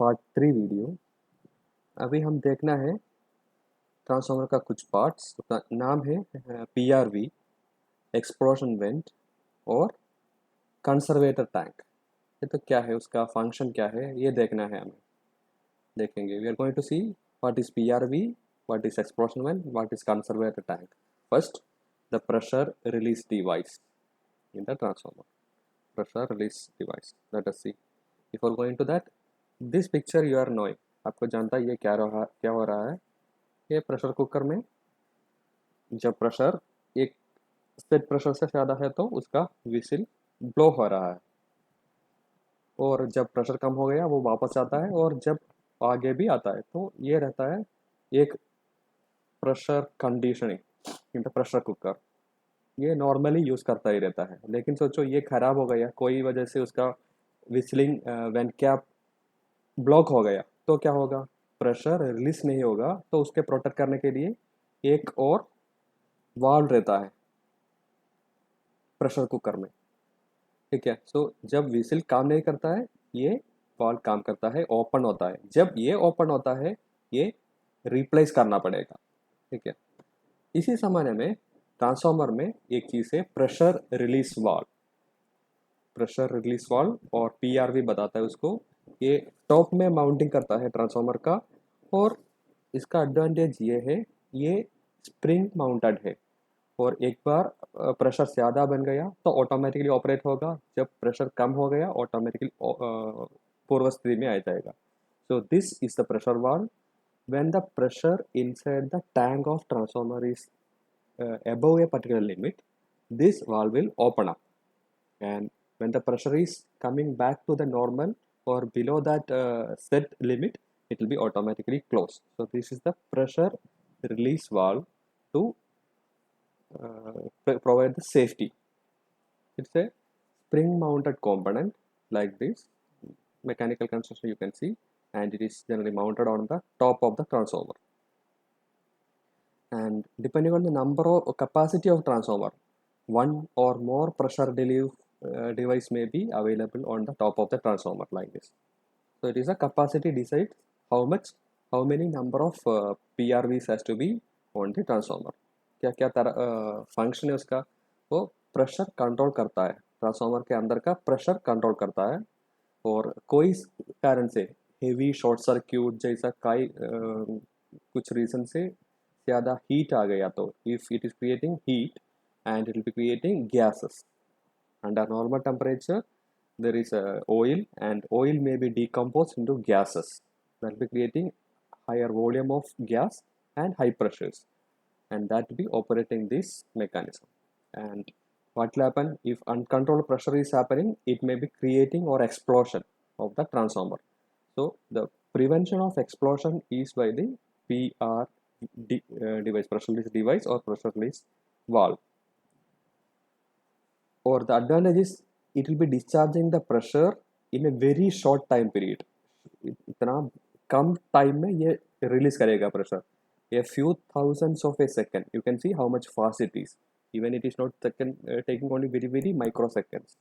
Part 3 video. अभी हम देखना है ट्रांसफार्मर का कुछ पार्ट्स। उसका नाम है पीआरवी, एक्सप्लोशन वेंट और कंसर्वेटर टैंक। ये तो क्या है, उसका फंक्शन क्या है, ये देखना है हमें। देखेंगे, we are going to see what is PRV, what is explosion vent, what is conservator tank. First, the pressure release device in the transformer. Pressure release device, let us see. Before going to that, this picture you are knowing, आपको जानता है ये क्या हो रहा है। ये pressure cooker में जब प्रेशर एक सेट प्रेशर से ज़्यादा है तो उसका विसिल ब्लो हो रहा है, और जब प्रेशर कम हो गया वो वापस आता है, और जब आगे भी आता है तो ये रहता है एक pressure conditioning in the pressure cooker. ये नॉर्मली यूज़ करता ही रहता है, लेकिन सोचो ये ख़राब हो गया, कोई वजह से उसका विसलिंग वैन कैप ब्लॉक हो गया तो क्या होगा, प्रेशर रिलीज नहीं होगा। तो उसके प्रोटेक्ट करने के लिए एक और वाल्व रहता है प्रेशर कुकर में। ठीक है, सो जब विसिल काम नहीं करता है, ये वाल्व काम करता है, ओपन होता है। जब ये ओपन होता है, ये रिप्लेस करना पड़ेगा। ठीक है, इसी समय में ट्रांसफार्मर में एक चीज़ है pressure release valve. Pressure release valve और पीआरवी बताता है उसको। ये टॉप में माउंटिंग करता है ट्रांसफार्मर का, और इसका एडवांटेज ये है, ये स्प्रिंग माउंटेड है। और एक बार प्रेशर ज़्यादा बन गया तो ऑटोमेटिकली ऑपरेट होगा, जब प्रेशर कम हो गया ऑटोमेटिकली पूर्व स्थिति में आ जाएगा। So this is the pressure valve. when the pressure inside the tank of transformer is above a particular limit, this valve will open up, and when the pressure is coming back to the normal or below that set limit, it will be automatically closed. So this is the pressure release valve to provide the safety. It's a spring mounted component like this mechanical construction you can see, and it is generally mounted on the top of the transformer. And depending on the number of capacity of transformer, one or more pressure relief device may be available on the top of the transformer like this. So it is a capacity decides how much, how many number of PRVs has to be on the transformer. क्या क्या तरह function है उसका, वो pressure control करता है, transformer के अंदर का प्रेशर कंट्रोल करता है। और कोई कारण से हेवी शॉर्ट सर्क्यूट जैसा कुछ रीज़न से ज़्यादा हीट आ गया तो if it is creating heat and it will be creating gases. Under normal temperature, there is a oil, and oil may be decomposed into gases. That will be creating higher volume of gas and high pressures, and that will be operating this mechanism. And what will happen if uncontrolled pressure is happening? It may be creating or explosion of the transformer. So the prevention of explosion is by the device, pressure release device or pressure release valve. Or the advantage is it will be discharging the pressure in a very short time period. इतना कम time में ये release करेगा pressure, a few thousands of a second. You can see how much fast it is. Even it is not second, taking only very microseconds.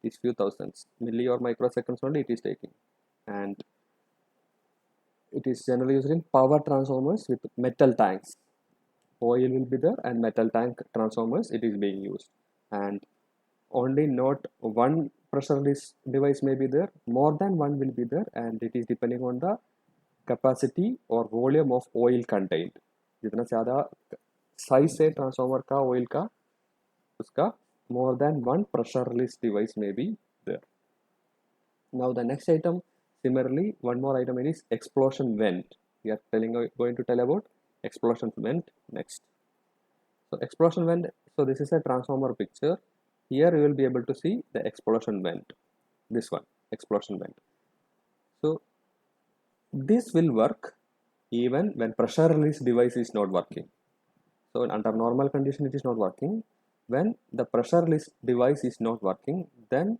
It's few thousands, milli or microseconds only it is taking. And it is generally used in power transformers with metal tanks. Oil will be there, and metal tank transformers it is being used. And only not one pressure release device may be there, more than one will be there, and it is depending on the capacity or volume of oil contained. जितना ज़्यादा size है transformer का oil का, उसका more than one pressure release device may be there. Now the next item, similarly one more item is explosion vent. We are going to tell about explosion vent next. So explosion vent, so this is a transformer picture. Here you will be able to see the explosion vent. This one, explosion vent. So this will work even when pressure release device is not working. So under normal condition it is not working. When the pressure release device is not working, then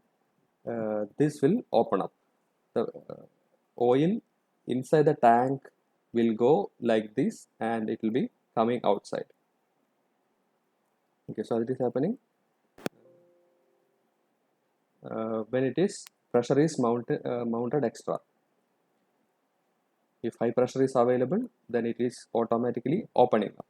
this will open up. The oil inside the tank will go like this, and it will be coming outside. Okay, so it is happening when it is pressure is mounted extra. If high pressure is available, then it is automatically opening up.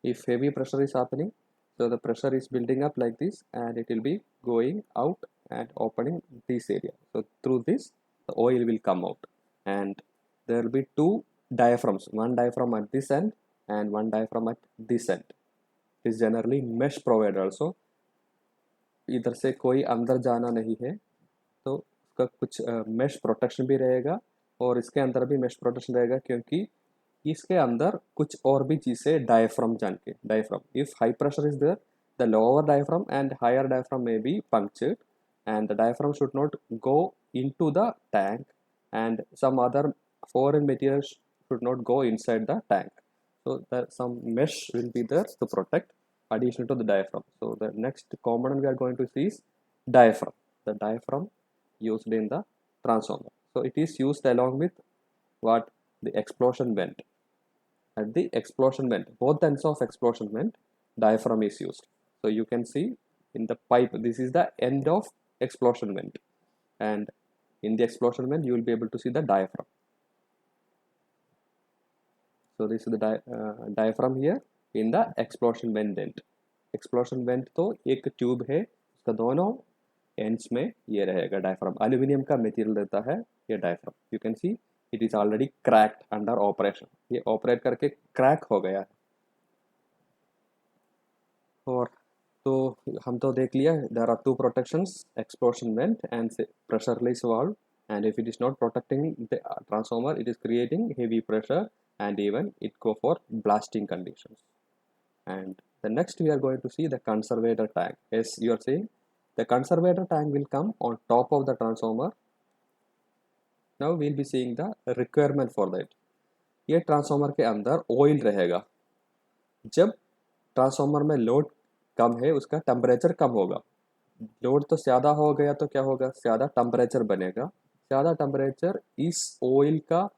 If heavy pressure is happening, so the pressure is building up like this, and it will be going out and opening this area. So through this, the oil will come out, and there will be two diaphragms, one diaphragm at this end and one diaphragm at this end. It is generally mesh provided also. इधर से कोई अंदर जाना नहीं है, तो उसका कुछ mesh protection भी रहेगा, और इसके अंदर भी mesh protection रहेगा, क्योंकि इसके अंदर कुछ और भी चीज़ें डायफ्राम जान के. Diaphragm, if high pressure is there, the lower diaphragm and higher diaphragm may be punctured, and the diaphragm should not go into the tank, and some other foreign materials should not go inside the tank. So some mesh will be there to protect additional to the diaphragm. So the next component we are going to see is diaphragm. The diaphragm used in the transformer. So it is used along with what? The explosion vent. At the explosion vent, both ends of explosion vent, diaphragm is used. So you can see in the pipe, this is the end of explosion vent, and in the explosion vent you will be able to see the diaphragm. So this is the diaphragm here in the explosion vent end. Explosion vent तो एक tube है, उसका दोनों ends में ये रहेगा diaphragm. Aluminium का material रहता है ये diaphragm. You can see it is already cracked under operation. ये ऑपरेट करके क्रैक हो गया है. और तो हम तो देख लिया, there are two protections, explosion vent and pressure release valve, and if it is not protecting the transformer, it is creating heavy pressure, and even it go for blasting conditions. And the next we are going to see the conservator tank. As you are saying, the conservator tank will come on top of the transformer. Now we will be seeing the requirement for that. ये transformer के अंदर oil रहेगा. जब transformer में load कम है, उसका temperature कम होगा. Load तो ज़्यादा हो गया तो क्या होगा? ज़्यादा टेम्परेचर बनेगा. ज़्यादा टेम्परेचर, इस ऑयल का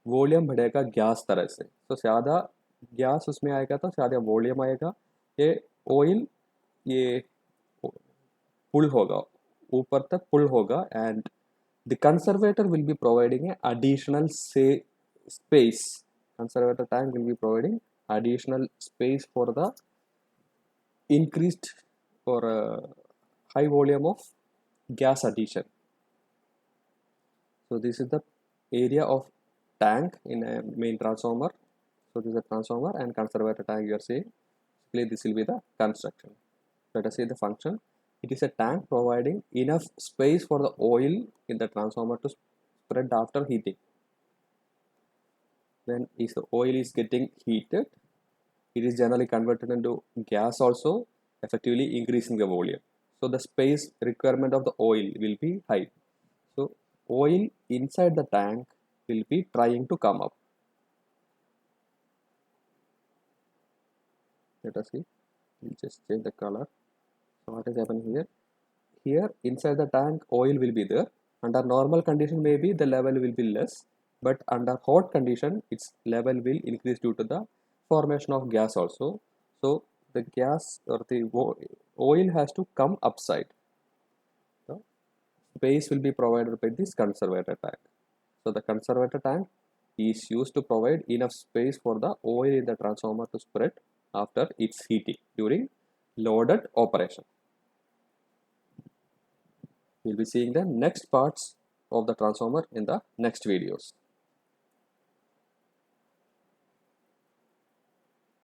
वॉल्यूम बढ़ेगा गैस तरह से, तो ज़्यादा गैस उसमें आएगा तो ज़्यादा वॉल्यूम आएगा. ये ऑयल ये पुल होगा, ऊपर तक पुल होगा, and the conservator will be providing an additional space. Conservator tank will be providing additional space for the increased or high volume of gas addition. So this is the area of tank in a main transformer. So this is a transformer and conservator tank you are saying. Basically this will be the construction. Let us see the function. It is a tank providing enough space for the oil in the transformer to spread after heating. When the oil is getting heated, it is generally converted into gas also, effectively increasing the volume. So the space requirement of the oil will be high. So oil inside the tank will be trying to come up. Let us see. We'll just change the color. So what is happening here? Here inside the tank oil will be there. Under normal condition maybe the level will be less, but under hot condition its level will increase due to the formation of gas also. So the gas or the oil has to come upside. So space will be provided by this conservator tank. So the conservator tank is used to provide enough space for the oil in the transformer to spread after its heating during loaded operation. We'll be seeing the next parts of the transformer in the next videos.